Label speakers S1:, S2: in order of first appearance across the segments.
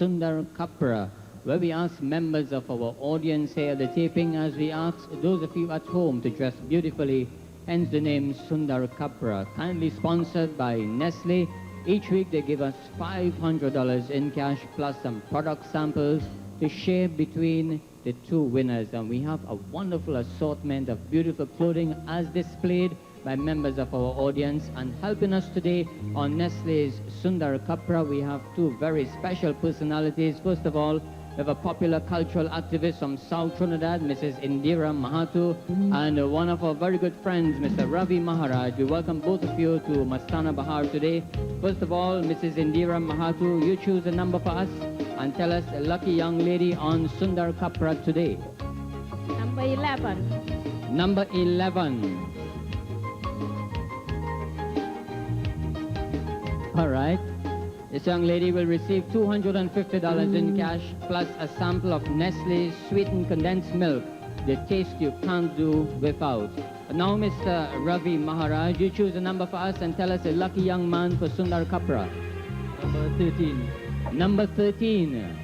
S1: Sundar Kapra, where we ask members of our audience here at the taping, as we ask those of you at home to dress beautifully, hence the name Sundar Kapra, kindly sponsored by Nestle. Each week they give us $500 in cash plus some product samples to share between the two winners. And we have a wonderful assortment of beautiful clothing as displayed by members of our audience. And helping us today on Nestle's Sundar Kapra, we have two very special personalities. First of all, we have a popular cultural activist from South Trinidad, Mrs. Indira Mahato, and one of our very good friends, Mr. Ravi Maharaj. We welcome both of you to Mastana Bahar today. First of all, Mrs. Indira Mahato, you choose a number for us and tell us a lucky young lady on Sundar Kapra today.
S2: Number 11.
S1: Number 11. All right. This young lady will receive $250 in cash plus a sample of Nestle's sweetened condensed milk, the taste you can't do without. Now, Mr. Ravi Maharaj, you choose a number for us and tell us a lucky young man for Sundar Kapra.
S3: Number 13.
S1: Number 13.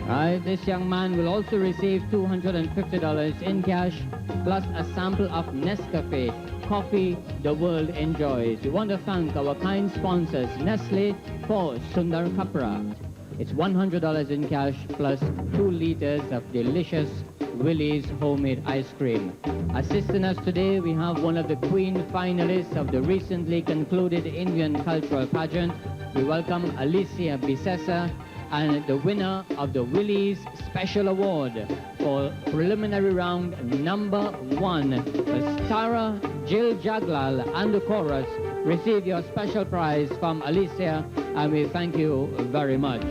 S1: Right, this young man will also receive $250 in cash plus a sample of Nescafe, coffee the world enjoys. We want to thank our kind sponsors, Nestle, for Sundar Kapra. It's $100 in cash plus 2 liters of delicious Willie's homemade ice cream. Assisting us today, we have one of the Queen finalists of the recently concluded Indian cultural pageant. We welcome Alicia Bisesa, and the winner of the Willie's Special Award for preliminary round number 1, Tara Jill Jaglal and the chorus receive your special prize from Alicia, and we thank you very much.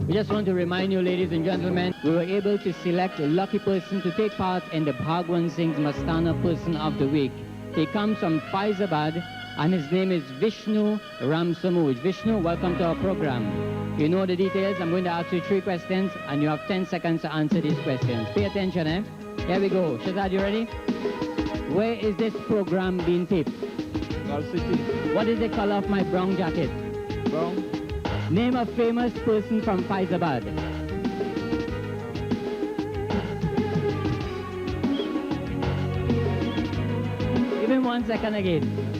S1: We just want to remind you, ladies and gentlemen, we were able to select a lucky person to take part in the Bhagwan Singh's Mastana Person of the Week. He comes from Faizabad, and his name is Vishnu Ramsamuj. Vishnu, welcome to our program. You know the details. I'm going to ask you 3 questions, and you have 10 seconds to answer these questions. Pay attention, eh? Here we go. Shazad, you ready? Where is this program being taped?
S3: Gulf City.
S1: What is the color of my brown jacket?
S3: Brown.
S1: Name a famous person from Faizabad. Give him 1 second again.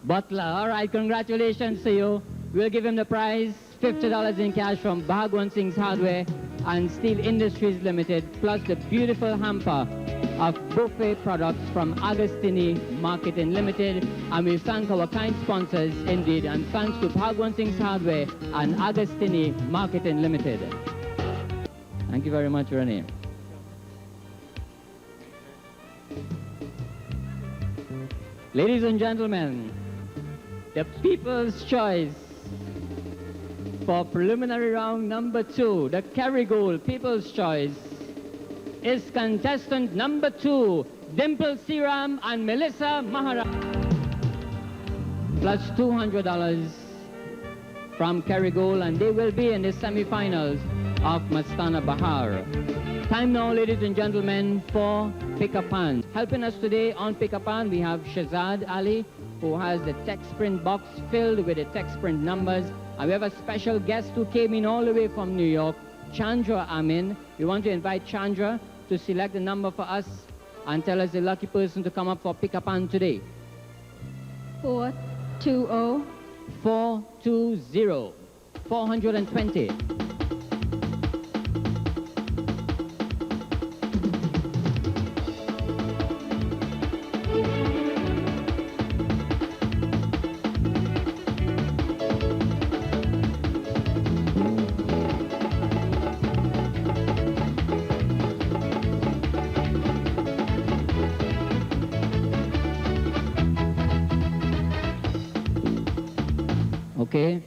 S1: Butler. All right, congratulations to you. We'll give him the prize, $50 in cash from Bhagwan Singh's Hardware and Steel Industries Limited, plus the beautiful hamper of buffet products from Agostini Marketing Limited. And we thank our kind sponsors indeed, and thanks to Bhagwan Singh's Hardware and Agostini Marketing Limited. Thank you very much, Renee. Ladies and gentlemen, the People's Choice for preliminary round number 2, the Kerrygold People's Choice, is contestant number 2, Dimple Siram and Melissa Maharaj. Plus $200 from Kerrygold, and they will be in the semi-finals of Mastana Bahar. Time now, ladies and gentlemen, for Pick-a-Pan. Helping us today on Pick-a-Pan, we have Shazad Ali, who has the text print box filled with the text print numbers. And we have a special guest who came in all the way from New York, Chandra Amin. We want to invite Chandra to select a number for us and tell us the lucky person to come up for Pick-a-Pan today.
S2: 420.
S1: 420. 420. Okay,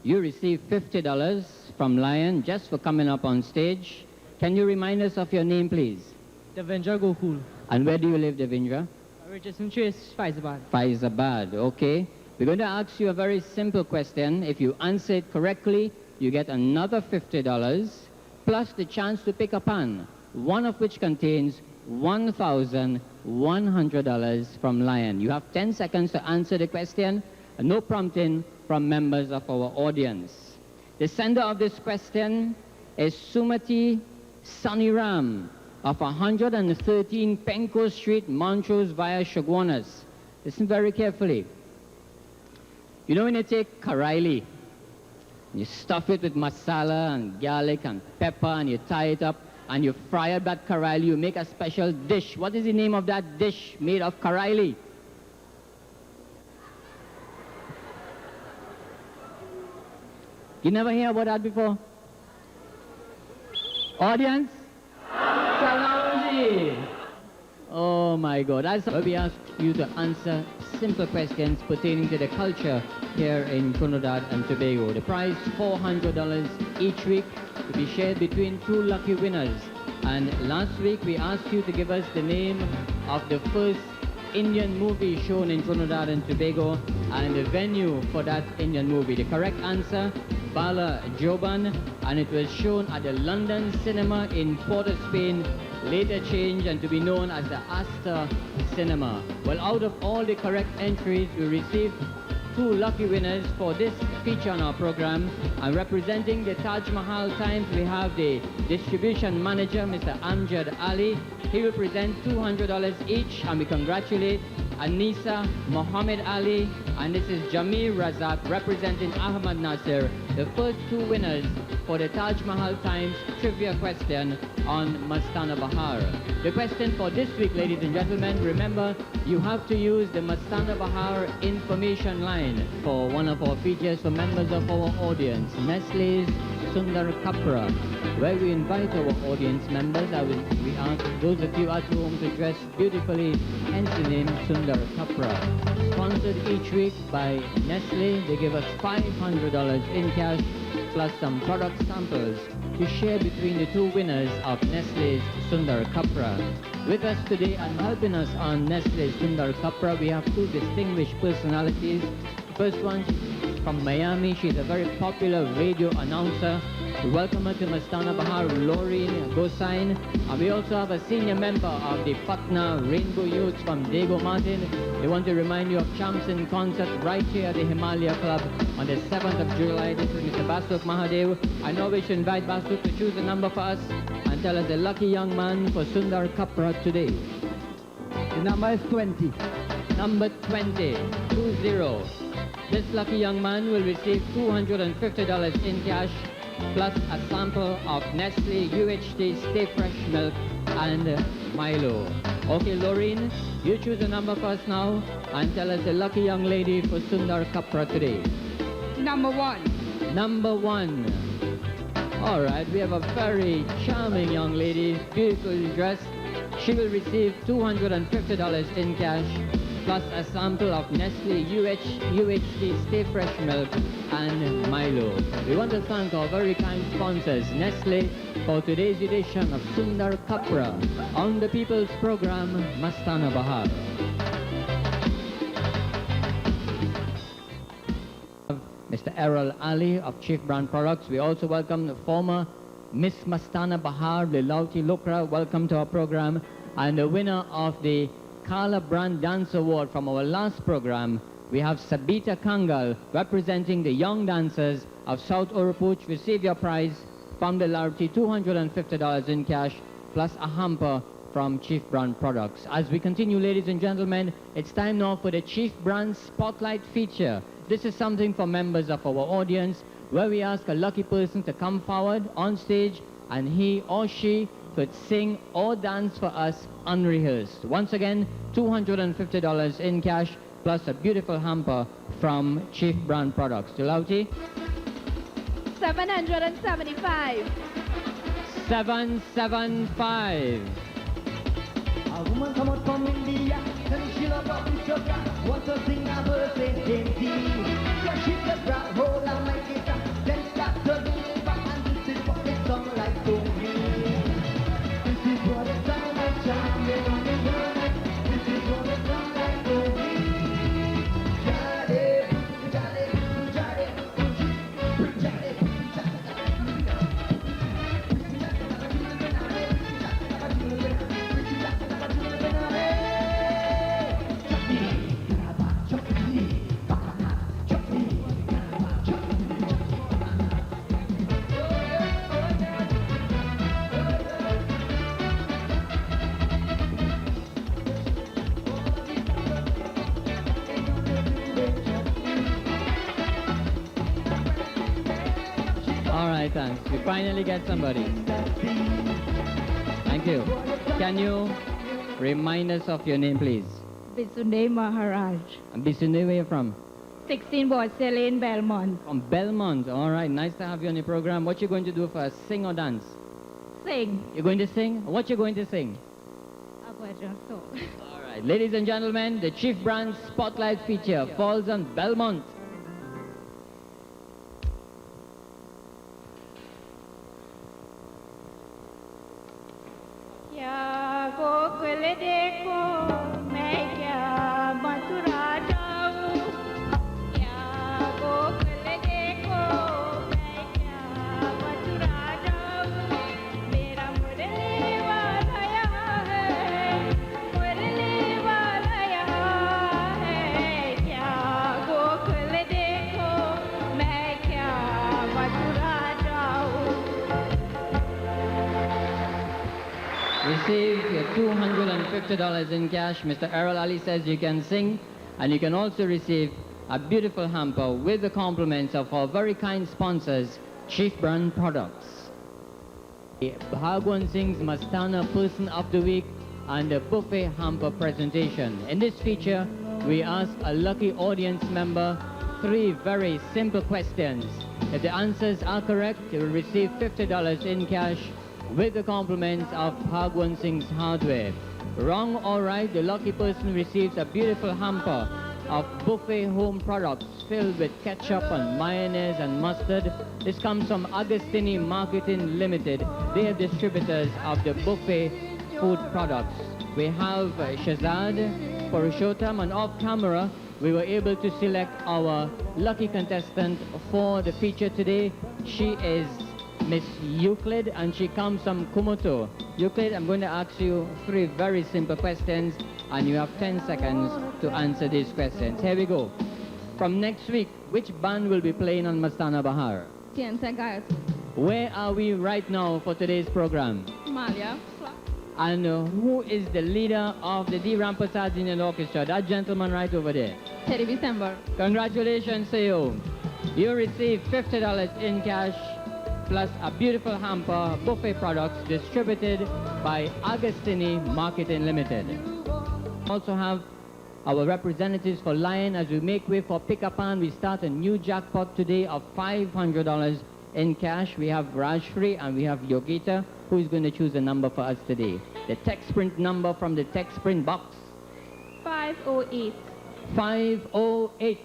S1: you receive $50 from Lion just for coming up on stage. Can you remind us of your name, please?
S3: Devendra Gokul.
S1: And where do you live, Devendra?
S3: Richardson Trace, Faizabad.
S1: Faizabad, okay. We're going to ask you a very simple question. If you answer it correctly, you get another $50, plus the chance to pick a pan, one of which contains $1,100 from Lion. You have 10 seconds to answer the question. No prompting from members of our audience. The sender of this question is Sumati Saniram of 113 Penco Street, Montrose via Chaguanas. Listen very carefully. You know when you take karaili, you stuff it with masala and garlic and pepper and you tie it up and you fry up that karaili, you make a special dish. What is the name of that dish made of karaili? You never hear about that before? Audience? Kalauji! Oh my God. That's why we ask you to answer simple questions pertaining to the culture here in Trinidad and Tobago. The prize, $400 each week, to be shared between two lucky winners. And last week we asked you to give us the name of the first Indian movie shown in Trinidad and Tobago and the venue for that Indian movie. The correct answer, Bala Joban, and it was shown at the London Cinema in Port of Spain, later changed and to be known as the Astor Cinema. Well, out of all the correct entries, we received two lucky winners for this feature on our program. And representing the Taj Mahal Times, we have the distribution manager, Mr. Amjad Ali. He will present $200 each, and we congratulate Anisa Mohammed Ali, and this is Jamir Razak representing Ahmad Nasir, the first two winners for the Taj Mahal Times trivia question on Mastana Bahar. The question for this week, ladies and gentlemen, remember, you have to use the Mastana Bahar information line for one of our features for members of our audience, Nestle's Sundar Kapra, where we invite our audience members, we ask those of you at home to dress beautifully, hence the name Sundar Kapra. Sponsored each week by Nestle, they give us $500 in cash plus some product samples to share between the two winners of Nestle's Sundar Kapra. With us today and helping us on Nestle's Sundar Kapra, we have two distinguished personalities. First one from Miami, she's a very popular radio announcer. We welcome her to Mastana Bahar, Laureen Gosain. And we also have a senior member of the Patna Rainbow Youths from Diego Martin. They want to remind you of Champs in concert right here at the Himalaya Club on the 7th of July. This is Mr. Basuk Mahadev. I know we should invite Basuk to choose a number for us and tell us the lucky young man for Sundar Kapra today.
S4: The number is 20.
S1: Number 20, 20. This lucky young man will receive $250 in cash plus a sample of Nestle UHT Stay Fresh Milk and Milo. Okay, Laureen, you choose a number for us now and tell us the lucky young lady for Sundar Kapra today.
S2: Number 1.
S1: Number 1. All right, we have a very charming young lady, beautifully dressed. She will receive $250 in cash plus a sample of Nestle UHT Stay Fresh Milk and Milo. We want to thank our very kind sponsors, Nestle, for today's edition of Sundar Kapra on the People's Program, Mastana Bahar. Mr. Errol Ali of Chief Brand Products. We also welcome the former Miss Mastana Bahar, Lilauti Lukra. Welcome to our program. And the winner of the Kala Brand Dance Award from our last program, we have Sabita Kangal representing the young dancers of South Urupuch. Receive your prize from the Larty, $250 in cash plus a hamper from Chief Brand Products. As we continue, ladies and gentlemen, it's time now for the Chief Brand Spotlight feature. This is something for members of our audience where we ask a lucky person to come forward on stage and he or she could sing or dance for us unrehearsed. Once again, $250 in cash plus a beautiful hamper from Chief Brand Products. Dilauti?
S2: 775.
S1: 775.
S4: A woman come out from India, and she love what we took. Want to sing a verse in Hindi. So she just grab hold of my guitar, then start to do back, and this is what it sound like to me. This is what it sound like, jamming on the night. This is what it sound like to me. Jale, jale, jale, jale, jale.
S1: right, thanks. We finally get somebody. Thank you. Can you remind us of your name, please?
S2: Bisunde Maharaj.
S1: And Bisunde, where are you from?
S2: 16 Boise Lane, Belmont.
S1: From Belmont. All right, nice to have you on the program. What you going to do for us? Sing or dance?
S2: Sing.
S1: You're going to sing? What you going to sing? All right, ladies and gentlemen, the Chief Brand Spotlight feature falls on Belmont.
S2: क्या गोकुल देखो मैं क्या मथुरा जाऊं क्या गोकुल देखो मैं क्या मथुरा जाऊं मेरा मुरली वाला यहाँ है मुरली वाला यहाँ है क्या गोकुल देखो मैं क्या मथुरा जाऊं
S1: Receive your $250 in cash. Mr. Errol Ali says you can sing, and you can also receive a beautiful hamper with the compliments of our very kind sponsors, Chief Brand Products. Bahar sings Mastana Person of the Week and the buffet hamper presentation. In this feature, we ask a lucky audience member 3 very simple questions. If the answers are correct, you will receive $50 in cash with the compliments of Bhagwan Singh's Hardware. Wrong or right, the lucky person receives a beautiful hamper of buffet home products filled with ketchup and mayonnaise and mustard. This comes from Agostini Marketing Limited. They are distributors of the buffet food products. We have Shazad Purushottam, and off camera we were able to select our lucky contestant for the feature today. She is Miss Euclid, and she comes from Kumoto. Euclid, I'm going to ask you 3 very simple questions, and you have 10 seconds to answer these questions. Here we go. From next week, which band will be playing on Mastana Bahar? Where are we right now for today's program?
S2: Malia.
S1: And who is the leader of the D. Rampasad Indian Orchestra? That gentleman right over there.
S2: Terry December.
S1: Congratulations to you. You receive $50 in cash, plus a beautiful hamper, buffet products distributed by Agostini Marketing Limited. Also have our representatives for Lion as we make way for Pick-a-Pan. We start a new jackpot today of $500 in cash. We have Rajshri and we have Yogita, who is going to choose a number for us today. The text print number from the text print box.
S2: 508.
S1: 508.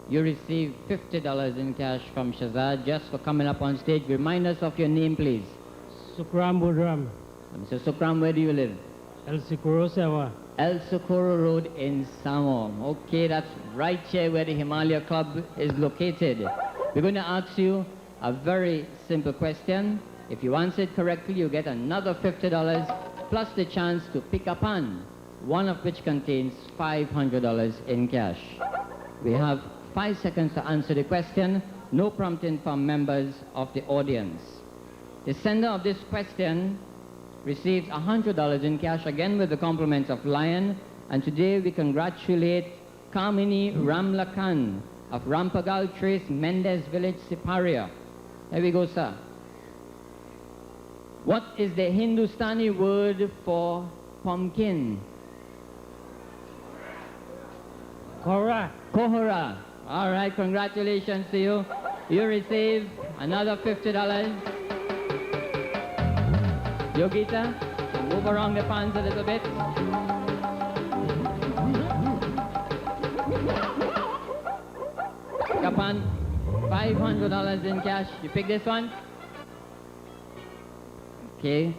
S1: You receive $50 in cash from Shazad just for coming up on stage. Remind us of your name, please.
S5: Sukram Budram,
S1: Mr. Sukram, where do you live?
S5: El Sikuro Sewa.
S1: El Socorro Road in Samo. Okay, that's right here where the Himalaya Club is located. We're going to ask you a very simple question. If you answer it correctly, you get another $50 plus the chance to pick a pan, one of which contains $500 in cash. We have 5 seconds to answer the question. No prompting from members of the audience. The sender of this question receives $100 in cash, again with the compliments of Lion. And today we congratulate Kamini Ramlakan of Rampagal Trace, Mendez Village, Siparia. There we go, sir. What is the Hindustani word for pumpkin?
S5: Kora.
S1: Kohora. All right, congratulations to you. You receive another $50. Yogita, move around the fans a little bit. Kapan, $500 in cash. You pick this one? Okay.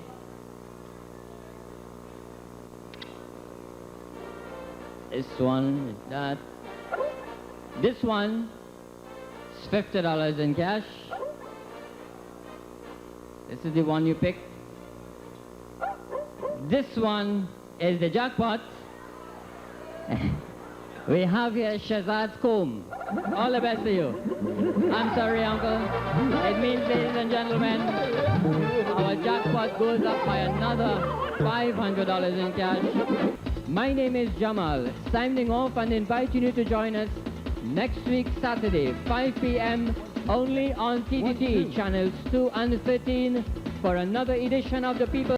S1: This one, that. This one is $50 in cash. This is the one you picked. This one is the jackpot. We have here Shazad's comb. All the best to you. I'm sorry, Uncle. It means, ladies and gentlemen, our jackpot goes up by another $500 in cash. My name is Jamal, signing off and inviting you to join us next week, Saturday, 5 p.m., only on TTT, channels 2 and 13, for another edition of the People.